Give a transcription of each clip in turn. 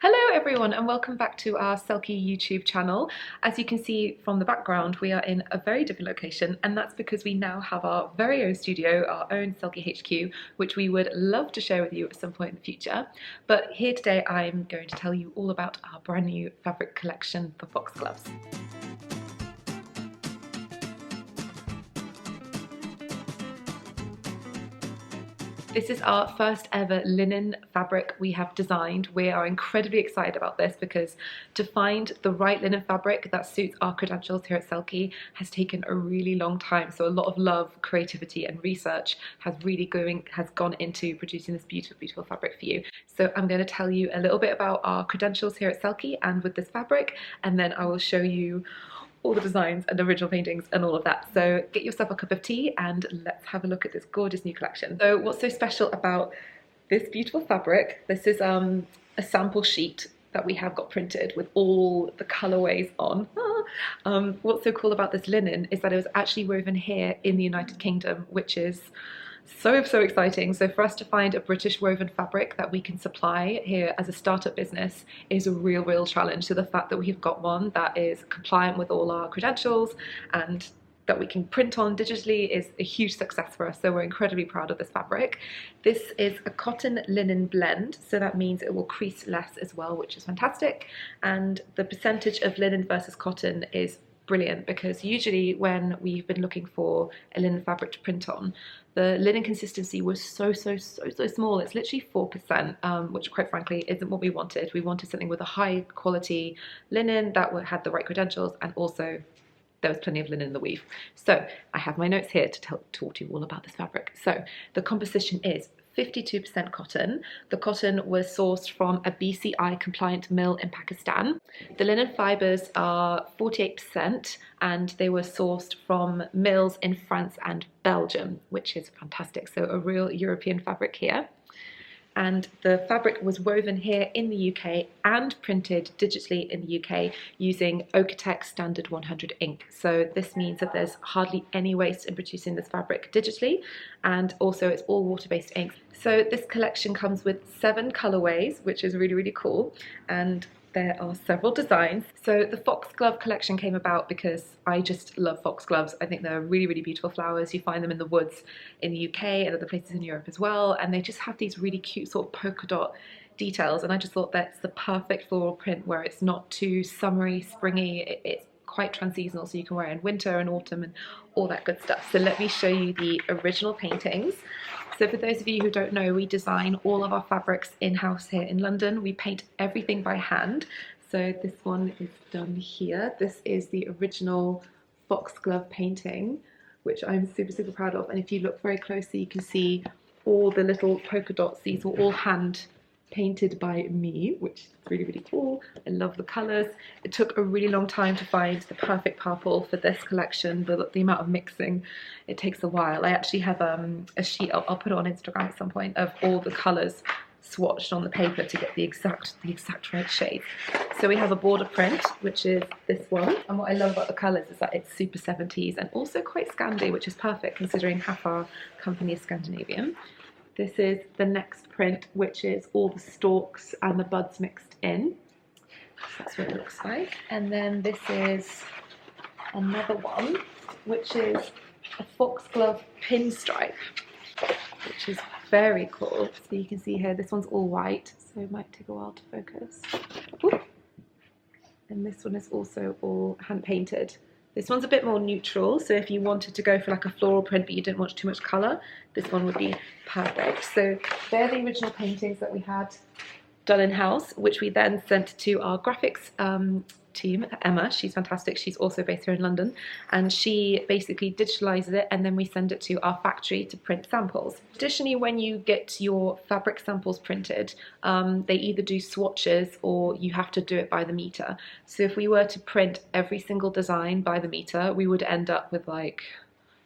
Hello everyone and welcome back to our Selkie YouTube channel. As you can see from the background, we are in a very different location, and that's because we now have our very own studio, our own Selkie HQ, which we would love to share with you at some point in the future. But here today I'm going to tell you all about our brand new fabric collection for Foxgloves. This is our first ever linen fabric we have designed. We are incredibly excited about this because to find the right linen fabric that suits our credentials here at Selkie has taken a really long time. So a lot of love, creativity and research has gone into producing this beautiful, beautiful fabric for you. So I'm going to tell you a little bit about our credentials here at Selkie and with this fabric, and then I will show you all the designs and the original paintings and all of that. So get yourself a cup of tea and let's have a look at this gorgeous new collection. So what's so special about this beautiful fabric, this is a sample sheet that we have got printed with all the colorways on. What's so cool about this linen is that it was actually woven here in the United Kingdom, which is so exciting. So for us to find a British woven fabric that we can supply here as a startup business is a real challenge. So the fact that we've got one that is compliant with all our credentials and that we can print on digitally is a huge success for us. So we're incredibly proud of this fabric. This is a cotton linen blend, so that means it will crease less as well, which is fantastic. And the percentage of linen versus cotton is brilliant, because usually when we've been looking for a linen fabric to print on, the linen consistency was so small. It's literally 4%, which quite frankly isn't what we wanted. We wanted something with a high quality linen that had the right credentials, and also there was plenty of linen in the weave. So I have my notes here to talk to you all about this fabric. So the composition is 52% cotton. The cotton was sourced from a BCI compliant mill in Pakistan. The linen fibers are 48% and they were sourced from mills in France and Belgium, which is fantastic. So a real European fabric here. And the fabric was woven here in the UK and printed digitally in the UK using Okotex standard 100 ink. So this means that there's hardly any waste in producing this fabric digitally, and also it's all water-based ink. So this collection comes with 7 colorways, which is really cool, and there are several designs. So the Foxglove collection came about because I just love foxgloves. I think they're really beautiful flowers. You find them in the woods in the UK and other places in Europe as well, and they just have these really cute sort of polka dot details, and I just thought that's the perfect floral print where it's not too summery, springy. It's quite transseasonal, so you can wear it in winter and autumn and all that good stuff. So let me show you the original paintings. So for those of you who don't know, we design all of our fabrics in-house here in London. We paint everything by hand. So this one is done here. This is the original Foxglove painting, which I'm super proud of. And if you look very closely, you can see all the little polka dots. These were all hand painted by me, which is really cool. I love the colors. It took a really long time to find the perfect purple for this collection. The amount of mixing, it takes a while. I actually have a sheet, I'll put it on Instagram at some point, of all the colors swatched on the paper to get the exact right shade. So we have a border print, which is this one, and what I love about the colors is that it's super 70s and also quite Scandi, which is perfect considering half our company is Scandinavian. This is the next print, which is all the stalks and the buds mixed in. That's what it looks like. And then this is another one, which is a Foxglove pinstripe, which is very cool. So you can see here, this one's all white, so it might take a while to focus. Ooh. And this one is also all hand painted. This one's a bit more neutral, so if you wanted to go for like a floral print but you didn't want too much colour, this one would be perfect. So they're the original paintings that we had done in-house, which we then sent to our graphics team, Emma. She's fantastic. She's also based here in London, and she basically digitalizes it, and then we send it to our factory to print samples. Additionally, when you get your fabric samples printed, they either do swatches or you have to do it by the meter. So if we were to print every single design by the meter, we would end up with like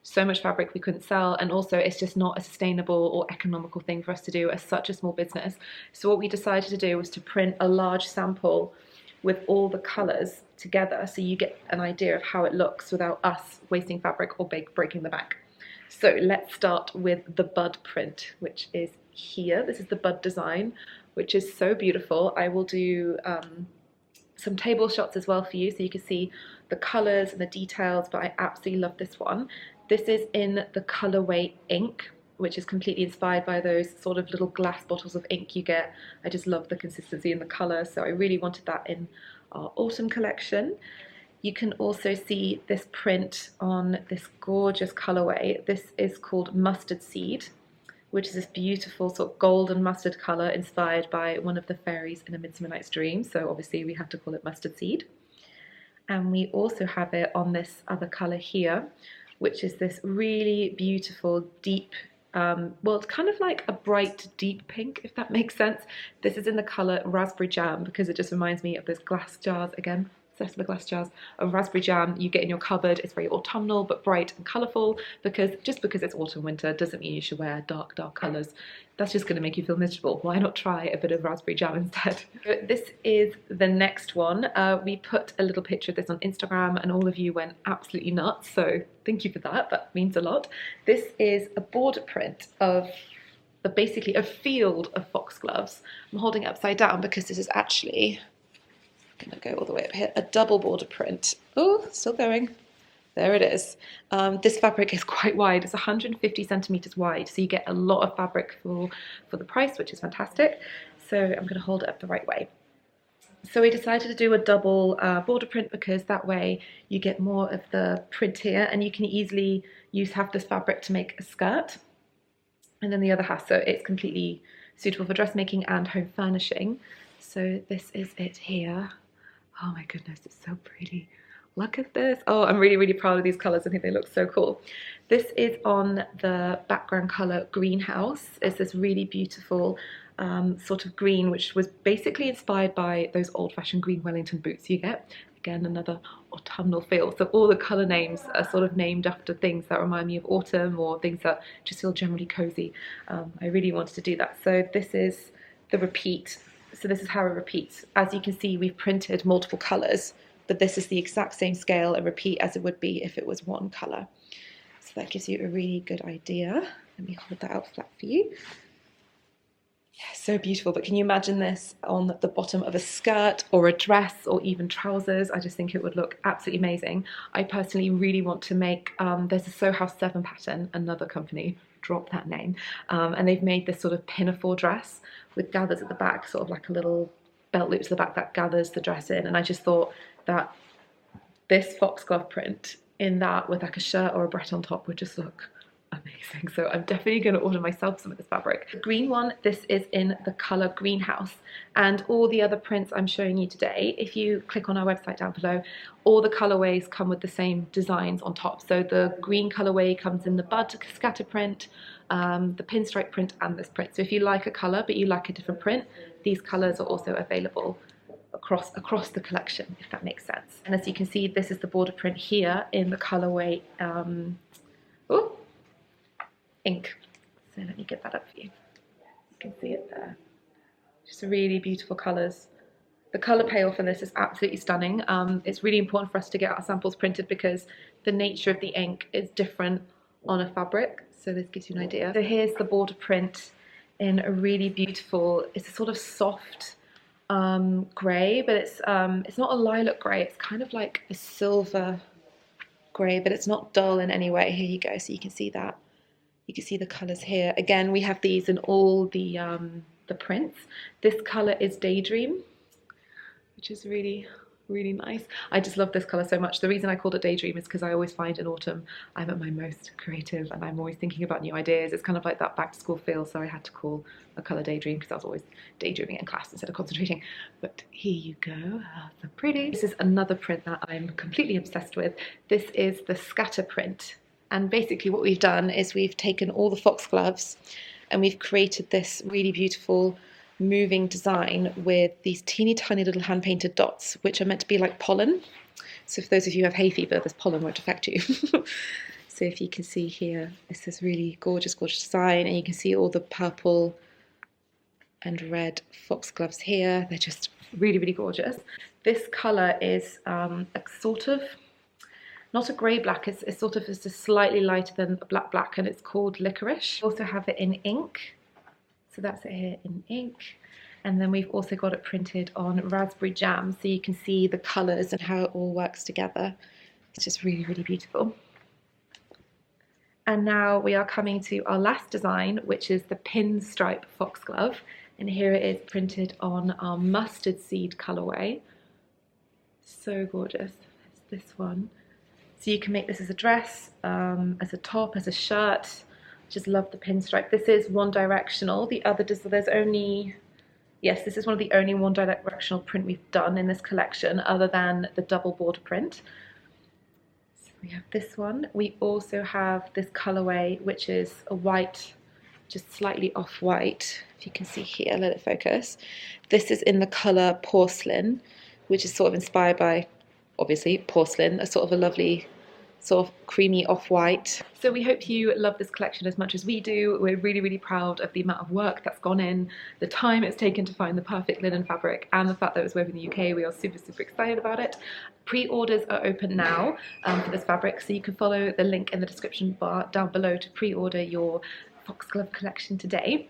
so much fabric we couldn't sell, and also it's just not a sustainable or economical thing for us to do as such a small business. So what we decided to do was to print a large sample with all the colours together, so you get an idea of how it looks without us wasting fabric or breaking the bank. So let's start with the bud print, which is here. This is the bud design. which is so beautiful. I will do some table shots as well for you so you can see the colours and the details, but I absolutely love this one. This is in the colorway ink, which is completely inspired by those sort of little glass bottles of ink you get. I just love the consistency and the colour, so I really wanted that in our autumn collection. You can also see this print on this gorgeous colorway. This is called Mustard Seed, which is this beautiful sort of golden mustard colour inspired by one of the fairies in A Midsummer Night's Dream, so obviously we have to call it Mustard Seed. And we also have it on this other colour here, which is this really beautiful deep, well, it's kind of like a bright deep pink, if that makes sense. This is in the colour Raspberry Jam because it just reminds me of those glass jars again. Obsessed with the glass jars of raspberry jam you get in your cupboard. It's very autumnal but bright and colourful, because just because it's autumn winter doesn't mean you should wear dark colours. That's just going to make you feel miserable. Why not try a bit of raspberry jam instead? This is the next one. We put a little picture of this on Instagram and all of you went absolutely nuts, so thank you for that. That means a lot. This is a border print of basically a field of foxgloves. I'm holding it upside down because this is actually, I'm going to go all the way up here, a double border print. Oh, still going. There it is. This fabric is quite wide. It's 150 centimeters wide, so you get a lot of fabric for the price, which is fantastic. So I'm going to hold it up the right way. So we decided to do a double border print because that way you get more of the print here, and you can easily use half this fabric to make a skirt, and then the other half, so it's completely suitable for dressmaking and home furnishing. So this is it here. Oh my goodness, it's so pretty. Look at this. Oh, I'm really, really proud of these colours. I think they look so cool. This is on the background colour Greenhouse. It's this really beautiful sort of green, which was basically inspired by those old-fashioned green Wellington boots you get. Again, another autumnal feel. So all the colour names are sort of named after things that remind me of autumn or things that just feel generally cosy. I really wanted to do that. So this is the repeat. So this is how it repeats. As you can see, we've printed multiple colours, but this is the exact same scale and repeat as it would be if it was one colour. So that gives you a really good idea. Let me hold that out flat for you. Yeah, so beautiful, but can you imagine this on the bottom of a skirt or a dress or even trousers? I just think it would look absolutely amazing. I personally really want to make, there's a Sew House 7 pattern, another company, drop that name, and they've made this sort of pinafore dress with gathers at the back, sort of like a little belt loop to the back that gathers the dress in, and I just thought that this foxglove print in that with like a shirt or a brette on top would just look amazing. So I'm definitely going to order myself some of this fabric. The green one, this is in the colour Greenhouse, and all the other prints I'm showing you today, if you click on our website down below, all the colourways come with the same designs on top. So the green colourway comes in the bud scatter print, the pinstripe print, and this print. So if you like a colour but you like a different print, these colours are also available across the collection, if that makes sense. And as you can see, this is the border print here in the colourway ink. So let me get that up for you. You can see it there. Just really beautiful colours. The colour payoff for this is absolutely stunning. It's really important for us to get our samples printed because the nature of the ink is different on a fabric. So this gives you an idea. So here's the border print in a really beautiful, it's a sort of soft grey, but it's not a lilac grey, it's kind of like a silver grey, but it's not dull in any way. Here you go, so you can see that. You can see the colours here. Again, we have these in all the prints. This colour is Daydream, which is really, really nice. I just love this colour so much. The reason I called it Daydream is because I always find in autumn I'm at my most creative and I'm always thinking about new ideas. It's kind of like that back to school feel, so I had to call a colour Daydream because I was always daydreaming in class instead of concentrating. But here you go, so pretty. This is another print that I'm completely obsessed with. This is the scatter print. And basically what we've done is we've taken all the foxgloves and we've created this really beautiful moving design with these teeny tiny little hand painted dots, which are meant to be like pollen. So for those of you who have hay fever, this pollen won't affect you. So if you can see here, it's this really gorgeous, gorgeous design, and you can see all the purple and red foxgloves here. They're just really, really gorgeous. This colour is a sort of, not a grey black, it's sort of just slightly lighter than a black, and it's called Licorice. We also have it in ink, so that's it here in ink. And then we've also got it printed on raspberry jam, so you can see the colours and how it all works together. It's just really, really beautiful. And now we are coming to our last design, which is the Pinstripe Foxglove. And here it is printed on our mustard seed colourway. So gorgeous. There's this one. So you can make this as a dress, as a top, as a shirt. Just love the pinstripe. This is one directional. The other, there's only, yes, this is one of the only one directional print we've done in this collection, other than the double border print. So we have this one. We also have this colorway, which is a white, just slightly off-white. If you can see here, let it focus. This is in the color porcelain, which is sort of inspired by, obviously, porcelain, a sort of a lovely sort of creamy off-white. So we hope you love this collection as much as we do. We're really, really proud of the amount of work that's gone in, the time it's taken to find the perfect linen fabric, and the fact that it was woven in the UK. We are super, super excited about it. Pre-orders are open now for this fabric, so you can follow the link in the description bar down below to pre-order your Foxglove collection today.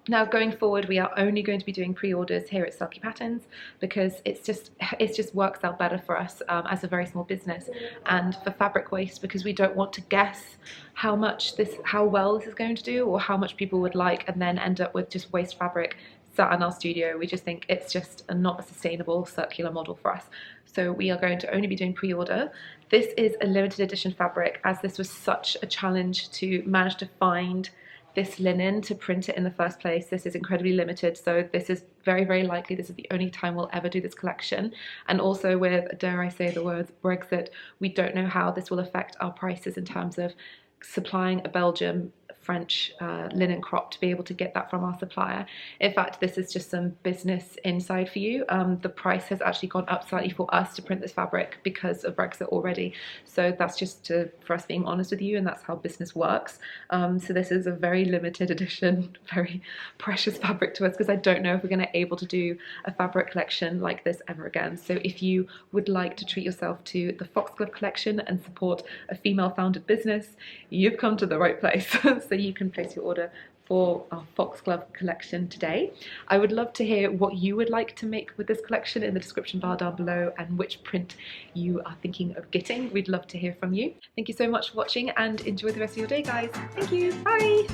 Now going forward, we are only going to be doing pre-orders here at Selkie Patterns because it just works out better for us as a very small business, and for fabric waste, because we don't want to guess how well this is going to do, or how much people would like, and then end up with just waste fabric sat in our studio. We just think it's just not a sustainable circular model for us. So we are going to only be doing pre-order. This is a limited edition fabric, as this was such a challenge to manage to find this linen to print it in the first place. This is incredibly limited, so this is very, very likely this is the only time we'll ever do this collection. And also with, dare I say the words, Brexit, we don't know how this will affect our prices in terms of supplying a Belgium French linen crop to be able to get that from our supplier. In fact, this is just some business inside for you. The price has actually gone up slightly for us to print this fabric because of Brexit already. So that's just for us being honest with you, and that's how business works. So this is a very limited edition, very precious fabric to us, because I don't know if we're going to be able to do a fabric collection like this ever again. So if you would like to treat yourself to the Foxglove collection and support a female-founded business, you've come to the right place. So you can place your order for our Foxglove collection today. I would love to hear what you would like to make with this collection in the description bar down below, and which print you are thinking of getting. We'd love to hear from you. Thank you so much for watching, and enjoy the rest of your day, guys. Thank you. Bye.